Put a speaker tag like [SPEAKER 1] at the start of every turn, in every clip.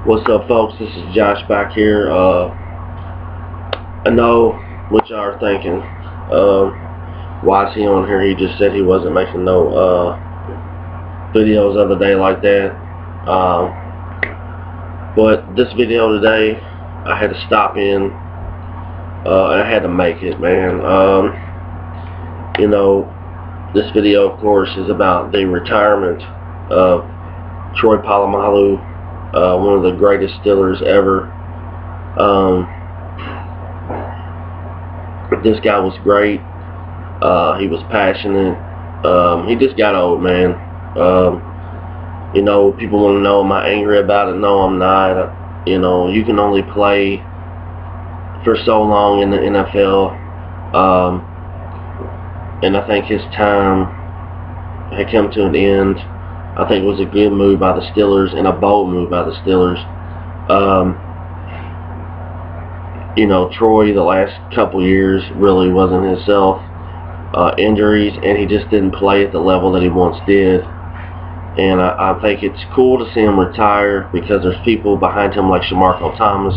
[SPEAKER 1] What's up, folks? This is Josh back here. I know what y'all are thinking. Why is he on here? He just said he wasn't making no videos the other day like that. But this video today, I had to stop in and I had to make it, man. You know, this video, of course, is about the retirement of Troy Polamalu, one of the greatest Steelers ever. This guy was great. He was passionate. He just got old, man. You know, people want to know, am I angry about it? No, I'm not. You know, you can only play for so long in the NFL. And I think his time had come to an end. I think it was a good move by the Steelers and a bold move by the Steelers. You know, Troy, the last couple years, really wasn't himself. Injuries, and he just didn't play at the level that he once did. And I think it's cool to see him retire because there's people behind him like Shamarko Thomas,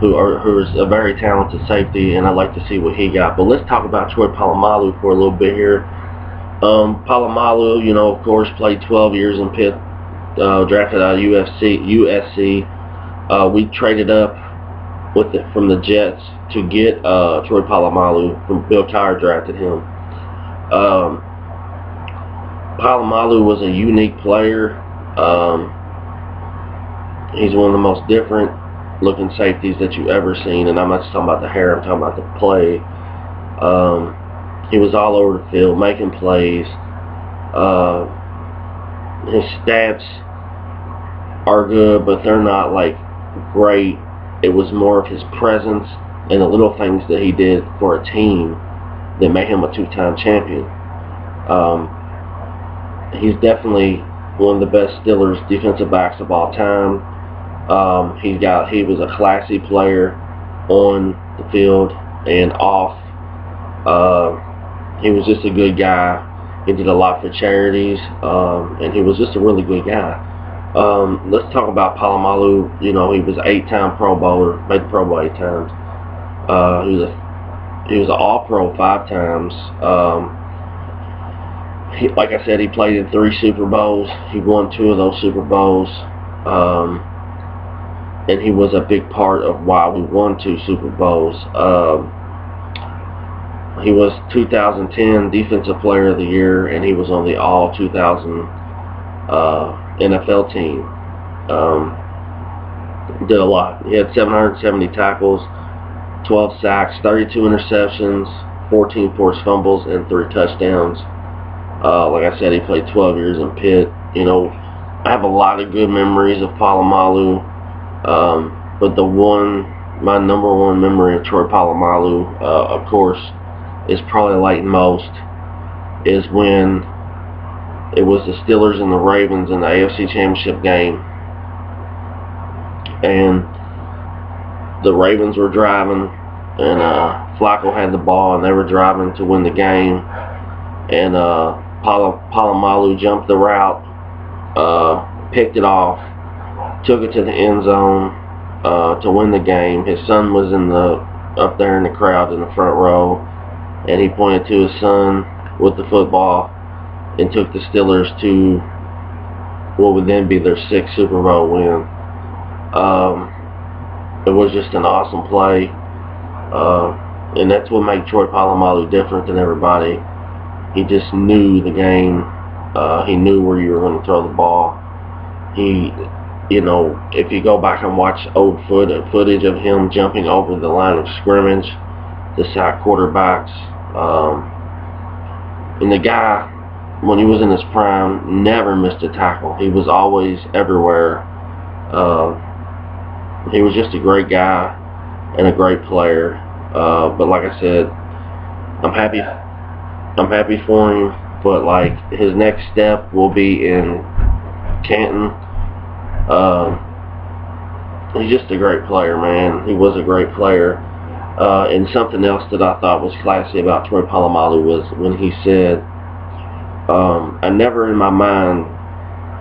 [SPEAKER 1] who's a very talented safety, and I'd like to see what he got. But let's talk about Troy Polamalu for a little bit here. Polamalu, you know, of course, played 12 years in Pitt, drafted out of USC. We traded up from the Jets to get Troy Polamalu. From Bill Cowher drafted him. Polamalu was a unique player. He's one of the most different looking safeties that you've ever seen, and I'm not just talking about the hair, I'm talking about the play. He was all over the field making plays. His stats are good, but they're not like great. It was more of his presence and the little things that he did for a team that made him a two-time champion. He's definitely one of the best Steelers defensive backs of all time. He was a classy player on the field and off. He was just a good guy. He did a lot for charities, and he was just a really good guy. Let's talk about Polamalu. You know, he was an 8-time Pro Bowler, made the Pro Bowl 8 times. He was an All-Pro 5 times. Like I said, he played in 3 Super Bowls. He won 2 of those Super Bowls. And he was a big part of why we won 2 Super Bowls. He was 2010 Defensive Player of the Year, and he was on the All-2000 NFL team. Did a lot. He had 770 tackles, 12 sacks, 32 interceptions, 14 forced fumbles, and 3 touchdowns. Like I said, he played 12 years in Pitt. You know, I have a lot of good memories of Polamalu, but my number one memory of Troy Polamalu, of course, is probably like most, is when it was the Steelers and the Ravens in the AFC Championship game, and the Ravens were driving, and Flacco had the ball, and they were driving to win the game, and Polamalu jumped the route, picked it off, took it to the end zone to win the game. His son was up there in the crowd in the front row, and he pointed to his son with the football and took the Steelers to what would then be their 6th Super Bowl win. It was just an awesome play, and that's what made Troy Polamalu different than everybody. He just knew the game. He knew where you were going to throw the ball. You know, if you go back and watch old footage of him jumping over the line of scrimmage to sack quarterbacks, and the guy, when he was in his prime, never missed a tackle. He was always everywhere. He was just a great guy and a great player. But like I said, I'm happy for him. But like, his next step will be in Canton. He's just a great player, man. He was a great player. And something else that I thought was classy about Troy Polamalu was when he said, I never in my mind,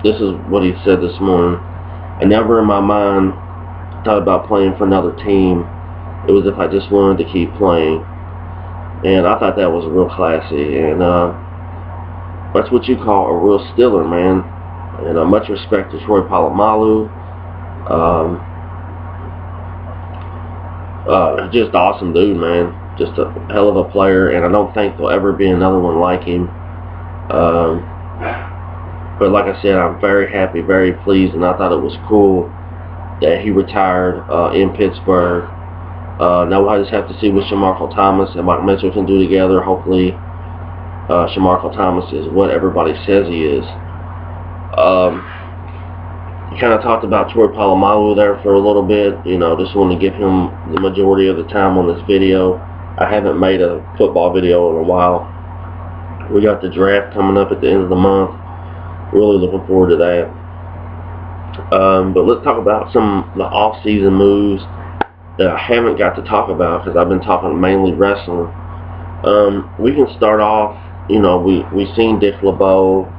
[SPEAKER 1] this is what he said this morning, I never in my mind thought about playing for another team. It was if I just wanted to keep playing. And I thought that was real classy. And that's what you call a real Steeler, man. And much respect to Troy Polamalu. Just awesome dude, man. Just a hell of a player, and I don't think there'll ever be another one like him. But like I said, I'm very happy, very pleased, and I thought it was cool that he retired in Pittsburgh. Now I just have to see what Shamarko Thomas and Mike Mitchell can do together. Hopefully, Shamarko Thomas is what everybody says he is. You kind of talked about Troy Polamalu there for a little bit. You know, just wanted to give him the majority of the time on this video. I haven't made a football video in a while. We got the draft coming up at the end of the month. Really looking forward to that. But let's talk about some of the off-season moves that I haven't got to talk about because I've been talking mainly wrestling. We can start off, you know, we seen Dick LeBeau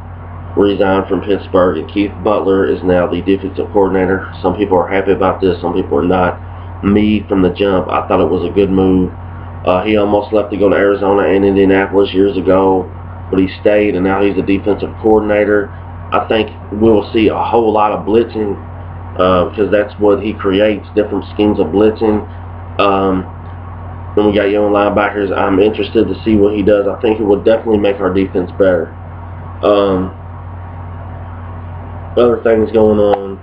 [SPEAKER 1] resign from Pittsburgh, and Keith Butler is now the defensive coordinator. Some people are happy about this, some people are not. Me, from the jump, I thought it was a good move. He almost left to go to Arizona and Indianapolis years ago, but he stayed, and now he's a defensive coordinator. I think we'll see a whole lot of blitzing because that's what he creates, different schemes of blitzing. Then we got young linebackers. I'm interested to see what he does. I think it will definitely make our defense better. Other things going on,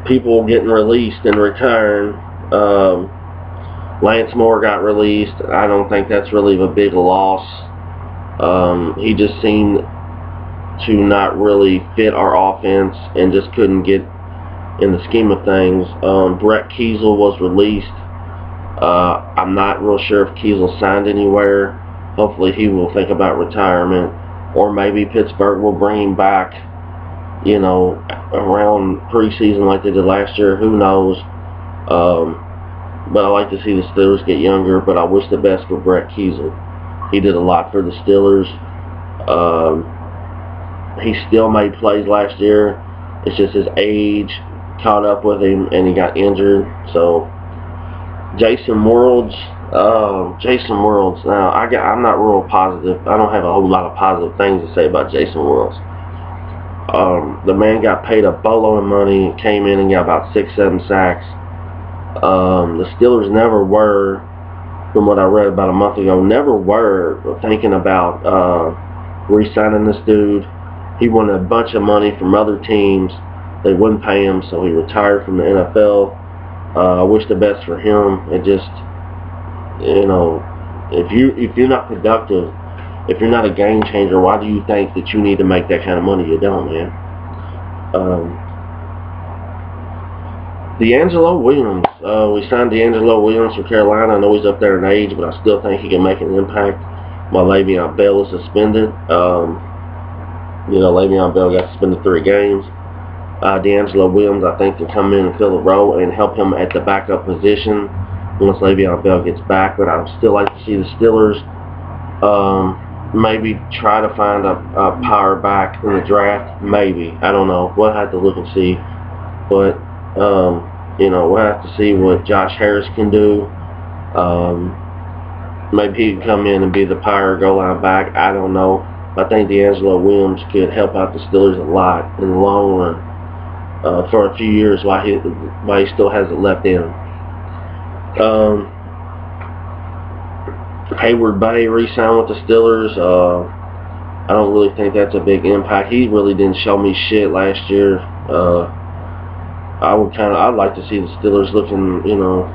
[SPEAKER 1] people getting released and retiring. Lance Moore got released. I don't think that's really a big loss. He just seemed to not really fit our offense and just couldn't get in the scheme of things. Brett Keisel was released. I'm not real sure if Keisel signed anywhere. Hopefully he will think about retirement, or maybe Pittsburgh will bring him back, you know, around preseason like they did last year. Who knows? But I like to see the Steelers get younger, but I wish the best for Brett Keisel. He did a lot for the Steelers. He still made plays last year. It's just his age caught up with him, and he got injured. So, Jason Worlds. Now, I'm not real positive. I don't have a whole lot of positive things to say about Jason Worlds. The man got paid a boatload of money, came in and got about 6-7 sacks. The Steelers never were, from what I read about a month ago, never were thinking about re-signing this dude. He wanted a bunch of money from other teams. They wouldn't pay him, so he retired from the NFL. I wish the best for him. It just, you know, if you're not productive, if you're not a game changer, why do you think that you need to make that kind of money? You don't, man. DeAngelo Williams. We signed DeAngelo Williams for Carolina. I know he's up there in age, but I still think he can make an impact while Le'Veon Bell is suspended. You know, Le'Veon Bell got suspended 3 games. DeAngelo Williams, I think, can come in and fill the role and help him at the backup position once Le'Veon Bell gets back. But I would still like to see the Steelers maybe try to find a power back in the draft. Maybe. I don't know. We'll have to look and see. But, you know, we'll have to see what Josh Harris can do. Maybe he can come in and be the power goal line back. I don't know. I think DeAngelo Williams could help out the Steelers a lot in the long run for a few years while he still has it left in him. Hayward Bay re-signed with the Steelers. I don't really think that's a big impact. He really didn't show me shit last year. I'd like to see the Steelers looking, you know,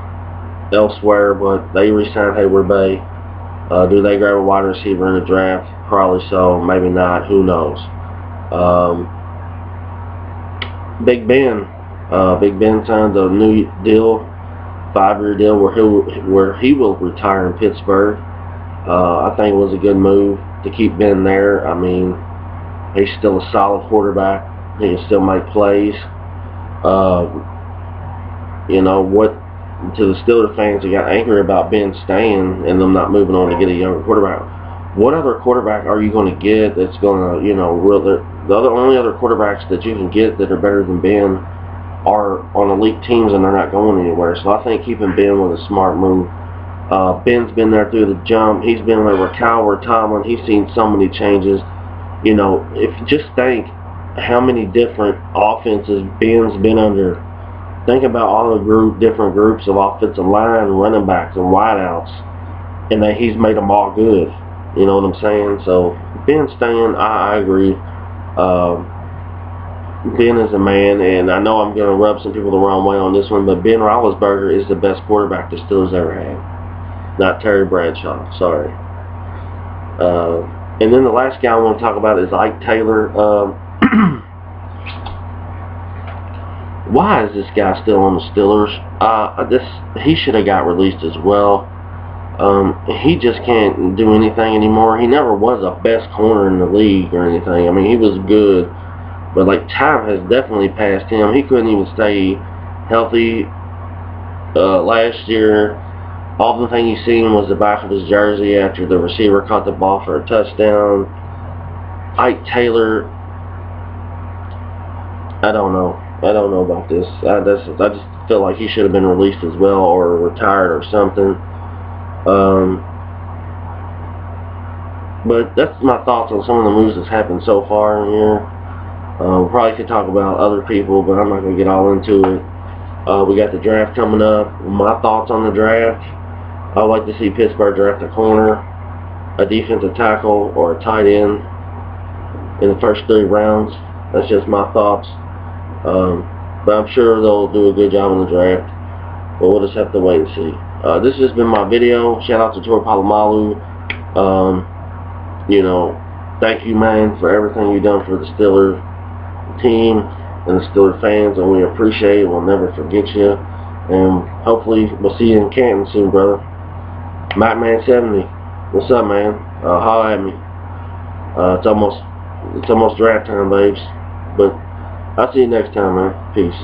[SPEAKER 1] elsewhere, but they re-signed Hayward Bay. Do they grab a wide receiver in the draft? Probably so, maybe not. Who knows? Big Ben. Big Ben signed a new deal, 5-year deal where he will retire in Pittsburgh. I think it was a good move to keep Ben there. I mean, he's still a solid quarterback. He can still make plays. You know what? To the Steelers fans who got angry about Ben staying and them not moving on to get a younger quarterback, what other quarterback are you going to get that's going to, you know, the only other quarterbacks that you can get that are better than Ben are on elite teams and they're not going anywhere. So I think keeping Ben was a smart move. Ben's been there through the jump. He's been there with Coward, Tomlin. He's seen so many changes. You know, if you just think how many different offenses Ben's been under. Think about all the different groups of offensive line, running backs, and wideouts, and that he's made them all good. You know what I'm saying? So Ben staying, I agree. Ben is a man, and I know I'm going to rub some people the wrong way on this one, but Ben Roethlisberger is the best quarterback the Steelers ever had. Not Terry Bradshaw. Sorry. And then the last guy I want to talk about is Ike Taylor. Why is this guy still on the Steelers? He should have got released as well. He just can't do anything anymore. He never was a best corner in the league or anything. I mean, he was good, but like time has definitely passed him. He couldn't even stay healthy last year. All the thing he seen was the back of his jersey after the receiver caught the ball for a touchdown. Ike Taylor, I don't know about this. I just feel like he should have been released as well, or retired or something. But that's my thoughts on some of the moves that's happened so far in here. We probably could talk about other people, but I'm not going to get all into it. We got the draft coming up. My thoughts on the draft: I'd like to see Pittsburgh draft a corner, a defensive tackle, or a tight end in the first 3 rounds. That's just my thoughts. But I'm sure they'll do a good job in the draft. But we'll just have to wait and see. This has been my video. Shout out to Polamalu. You know, thank you, man, for everything you've done for the Steelers team and the Steelers fans, and we appreciate it. We'll never forget you. And hopefully we'll see you in Canton soon, brother. MacMan70. What's up, man? Holler at me. It's almost draft time, babes. But I'll see you next time, man. Peace.